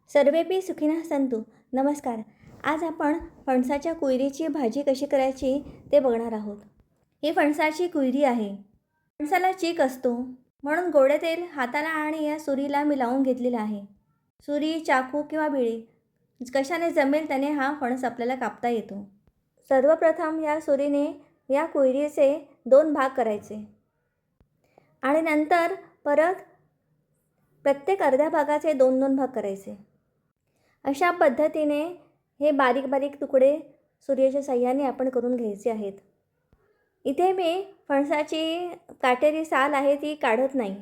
सर्वेपी सुखिनः सन्तु. नमस्कार. आज आपण फणसाच्या कुयरीची भाजी कशी करायची ते बघणार आहोत. ही फणसाची कुयरी आहे. फणसाला चीक असतो म्हणून गोडे तेल हाताला आणि या सुरीला मी लावून घेतलेला आहे. सुरी, चाकू किंवा बिळी कशाने जमेल त्याने हा फणस आपल्याला कापता येतो. सर्वप्रथम या सुरीने या कुयरीचे 2 भाग करायचे आणि नंतर परत प्रत्येक अर्ध्या भागाचे 2-2 भाग करायचे. अशा पद्धतीने हे बारीक बारीक तुकडे सुरीच्या साहाय्याने आपण करून घ्यायचे आहेत. इथे मी फणसाची काटेरी साल आहे ती काढत नाही.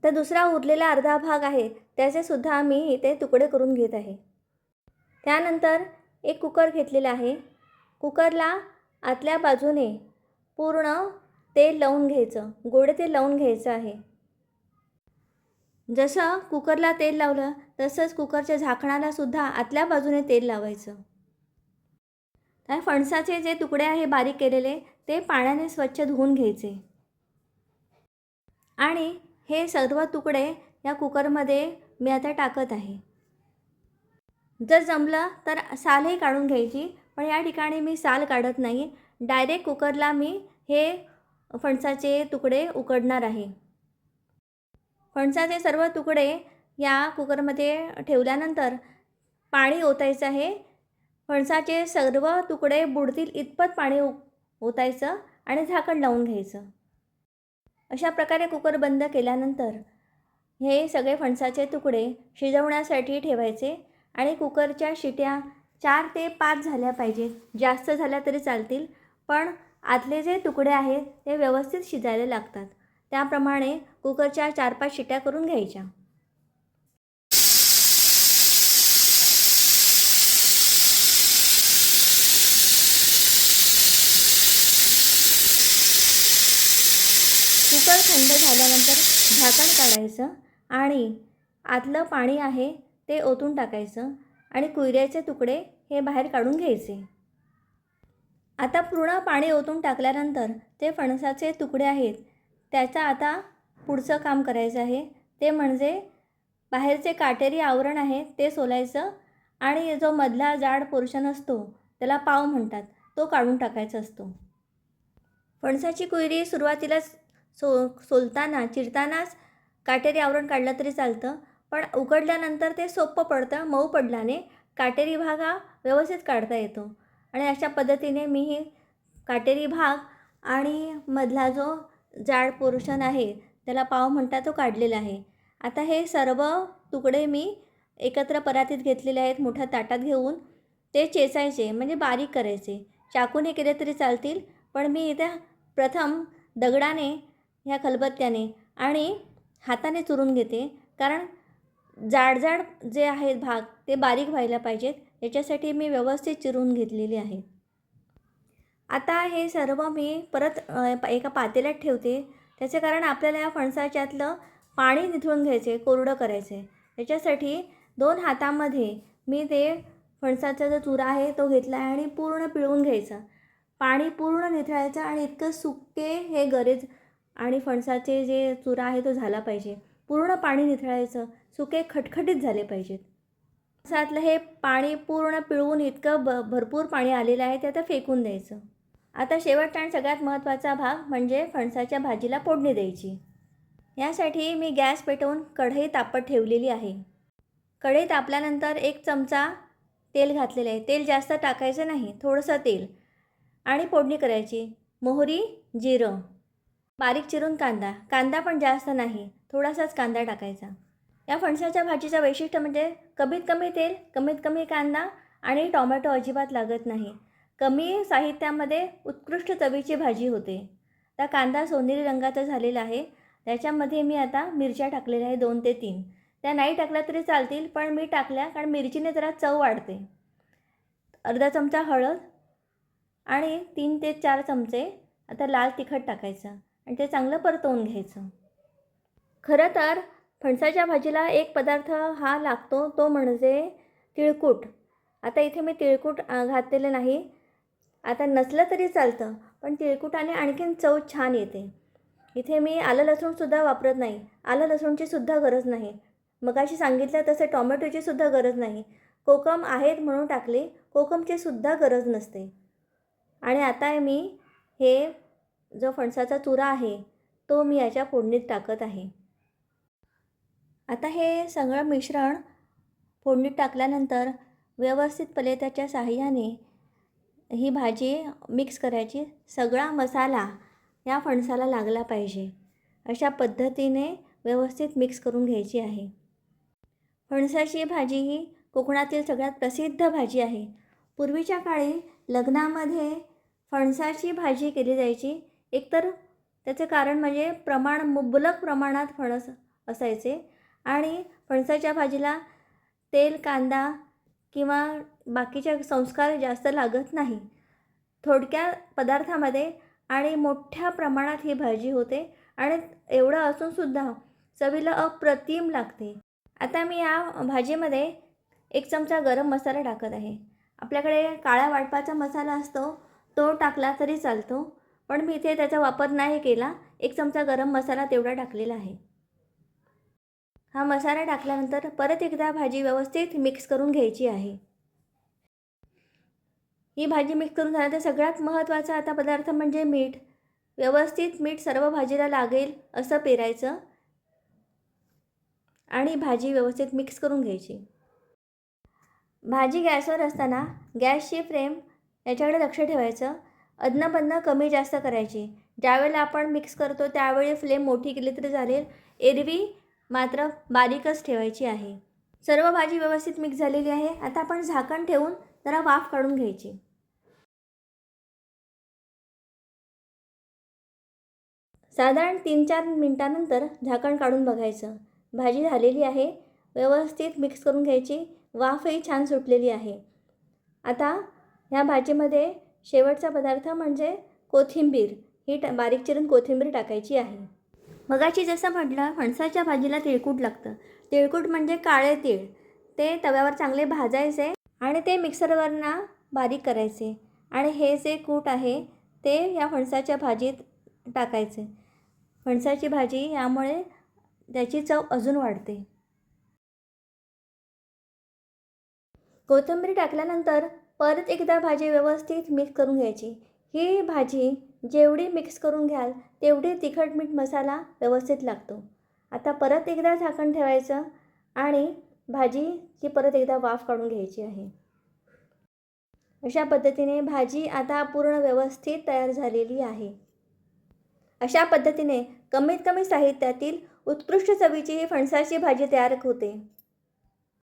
तर दुसरा उरलेला अर्धा भाग आहे त्याचे सुद्धा मी इथे तुकडे करून घेत आहे. त्यानंतर एक कुकर घेतलेला आहे. कुकरला आतल्या बाजूने पूर्ण तेल लावून घ्यायचं, गोडे तेल लावून घ्यायचं आहे. जसं कुकरला तेल लावलं तसंच कुकरच्या झाकणाला सुद्धा आतल्या बाजूने तेल लावायचं. त्या फणसाचे जे तुकडे आहे बारीक केलेले ते पाण्याने स्वच्छ धुवून घ्यायचे आणि हे सर्व तुकडे या कुकरमध्ये मी आता टाकत आहे. जर जमलं तर सालही काढून घ्यायची, पण या ठिकाणी मी साल काढत नाही. डायरेक्ट कुकरला मी हे फणसाचे तुकडे उकडणार आहे. फणसाचे सर्व तुकडे या कुकरमध्ये ठेवल्यानंतर पाणी ओतायचं आहे. फणसाचे सर्व तुकडे बुडतील इतपत पाणी ओतायचं आणि झाकण लावून घ्यायचं. अशा प्रकारे कुकर बंद केल्यानंतर हे सगळे फणसाचे तुकडे शिजवण्यासाठी ठेवायचे आणि कुकरच्या शिट्या 4 ते 5 झाल्या पाहिजेत. जास्त झाल्या तरी चालतील, पण आतले जे तुकडे आहेत ते व्यवस्थित शिजायला लागतात. त्याप्रमाणे कुकरच्या 4-5 शिट्या करून घ्यायच्या. कुकर थंड झाल्यानंतर झाकण काढायचं आणि आतलं पाणी आहे ते ओतून टाकायचं आणि कुयऱ्याचे तुकडे हे बाहेर काढून घ्यायचे. आता पूर्ण पाणी ओतून टाकल्यानंतर ते फणसाचे तुकडे आहेत त्याचा आता पुढचं काम करायचं आहे. ते म्हणजे बाहेरचे काटेरी आवरण आहे ते सोलायचं आणि जो मधला जाड पोर्शन असतो त्याला पाव म्हणतात तो काढून टाकायचा असतो. फणसाची कुयरी सुरुवातीलाच सोलताना चिरतानाच काटेरी आवरण काढलं तरी चालतं, पण उकडल्यानंतर ते सोपं पडतं. मऊ पडल्याने काटेरी भाग हा व्यवस्थित काढता येतो आणि अशा पद्धतीने मी हे काटेरी भाग आणि मधला जो जाड पोर्शन आहे त्याला पाव म्हणतात तो काढलेला आहे. आता हे सर्व तुकडे मी एकत्र परातीत घेतलेले आहेत. मोठ्या ताटात घेऊन ते चेचायचे म्हणजे बारीक करायचे. चाकूने केले तरी चालतील, पण मी इथे प्रथम दगडाने ह्या खलबत्त्याने आणि हाताने चुरून घेते, कारण जाड जाड जे आहेत भाग ते बारीक व्हायला पाहिजेत. याच्यासाठी मी व्यवस्थित चिरून घेतलेली आहे. आता हे सर्व मी परत एका पातेल्यात ठेवते. त्याचे कारण आपल्याला या फणसाच्यातलं पाणी निथळून घ्यायचे, कोरडं करायचे. त्याच्यासाठी 2 हातामध्ये मी ते फणसाचा जो चुरा आहे तो घेतला आहे आणि पूर्ण पिळून घ्यायचा. पाणी पूर्ण निथळायचं आणि इतकं सुके हे गरेज आणि फणसाचे जे चुरा आहे तो झाला पाहिजे. पूर्ण पाणी निथळायचं, सुके खटखटीत झाले पाहिजेत. फणसातलं हे पाणी पूर्ण पिळवून इतकं भरपूर पाणी आलेलं आहे ते आता फेकून द्यायचं. आता शेवटचा आणि सगळ्यात महत्त्वाचा भाग म्हणजे फणसाच्या भाजीला फोडणी द्यायची. यासाठी मी गॅस पेटवून कढई तापत ठेवलेली आहे. कढई तापल्यानंतर 1 चमचा तेल घातलेलं आहे. तेल जास्त टाकायचं नाही, थोडंसं तेल आणि फोडणी करायची. मोहरी, जिरं, बारीक चिरून कांदा पण जास्त नाही, थोडासाच कांदा टाकायचा. या फणसाच्या भाजीचं वैशिष्ट्य म्हणजे कमीत कमी तेल, कमीत कमी कांदा आणि टोमॅटो अजिबात लागत नाही. कमी साहित्यामध्ये उत्कृष्ट चवीची भाजी होते. त्या कांदा सोनेरी रंगाचा झालेला आहे. त्याच्यामध्ये मी आता मिरच्या टाकलेल्या आहे 2 ते 3. त्या नाही टाकल्या तरी चालतील, पण मी टाकल्या कारण मिरचीने जरा चव वाढते. अर्धा चमचा हळद आणि 3 ते 4 चमचे आता लाल तिखट टाकायचं आणि ते चांगलं परतवून घ्यायचं. खरं तर फणसाच्या भाजीला एक पदार्थ हा लागतो तो म्हणजे तिळकूट. आता इथे मी तिळकूट घातलेलं नाही. आता नसलं तरी चालतं, पण तिळकुटाने आणखीन चव छान येते. इथे मी आलं लसूणसुद्धा वापरत नाही. आलं लसूणची सुद्धा गरज नाही. मगाशी सांगितलं तसं टॉमॅटोची सुद्धा गरज नाही. कोकम आहेत म्हणून टाकले, कोकमची सुद्धा गरज नसते. आणि आता मी हे जो फणसाचा चुरा आहे तो मी याच्या फोडणीत टाकत आहे. आता हे सगळं मिश्रण फोडणीत टाकल्यानंतर व्यवस्थितपणे त्याच्या साहाय्याने ही भाजी मिक्स करायची. सगळा मसाला या फणसाला लागला पाहिजे अशा पद्धतीने व्यवस्थित मिक्स करून घ्यायची आहे. फणसाची भाजी ही कोकणातील सगळ्यात प्रसिद्ध भाजी आहे. पूर्वीच्या काळी लग्नामध्ये फणसाची भाजी केली जायची. एकतर त्याचे कारण म्हणजे मुबलक प्रमाणात फणस असायचे आणि फणसाच्या भाजीला तेल, कांदा किंवा बाकीचे संस्कार जास्त लागत नाही. थोडक्या पदार्थामध्ये आणि मोठ्या प्रमाणात ही भाजी होते आणि एवढं असूनसुद्धा चवीला अप्रतिम लागते. आता मी या भाजीमध्ये 1 चमचा गरम मसाला टाकत आहे. आपल्याकडे काळा वाटपाचा मसाला असतो तो टाकला तरी चालतो, पण मी इथे त्याचा वापर नाही केला. 1 चमचा गरम मसाला तेवढा टाकलेला आहे. हा मसाला टाकल्यानंतर परत एकदा भाजी व्यवस्थित मिक्स करून घ्यायची आहे. ही भाजी मिक्स करून झाल्यानंतर सगळ्यात महत्त्वाचा आता पदार्थ म्हणजे मीठ. व्यवस्थित मीठ सर्व भाजीला लागेल असं पेरायचं आणि भाजी व्यवस्थित मिक्स करून घ्यायची. भाजी गॅसवर असताना गॅसची फ्लेम याच्याकडे लक्ष ठेवायचं. अधनं कमी जास्त करायची. ज्यावेळेला आपण मिक्स करतो त्यावेळी फ्लेम मोठी केली तरी चालेल, एरवी मात्र बारीकच ठेवायची आहे. सर्व भाजी व्यवस्थित मिक्स झालेली आहे. आता आपण झाकण ठेवून जरा वाफ काढून घ्यायची. साधारण 3-4 मिनिटांनंतर झाकण काढून बघायचं. भाजी झालेली आहे. व्यवस्थित मिक्स करून घ्यायची. वाफही छान सुटलेली आहे. आता ह्या भाजीमध्ये शेवटचा पदार्थ म्हणजे कोथिंबीर. ही बारीक चिरून कोथिंबीर टाकायची आहे. मगाशी जसं म्हटलं फणसाच्या भाजीला तिळकूट लागतं. तिळकूट म्हणजे काळे तीळ. ते तव्यावर चांगले भाजायचे आणि ते मिक्सरवरनं बारीक करायचे आणि हे जे कूट आहे ते या फणसाच्या भाजीत टाकायचे. फणसाची भाजी यामुळे त्याची चव अजून वाढते. कोथिंबीर टाकल्यानंतर परत एकदा भाजी व्यवस्थित मिक्स करून घ्यायची. ही भाजी जेवढी मिक्स करून घ्याल तेवढी तिखट मीठ मसाला व्यवस्थित लागतो. आता परत एकदा झाकण ठेवायचं आणि भाजीची परत एकदा वाफ काढून घ्यायची आहे. अशा पद्धतीने भाजी आता पूर्ण व्यवस्थित तयार झालेली आहे. अशा पद्धतीने कमीत कमी साहित्यातील उत्कृष्ट चवीची ही फणसाची भाजी तयार होते.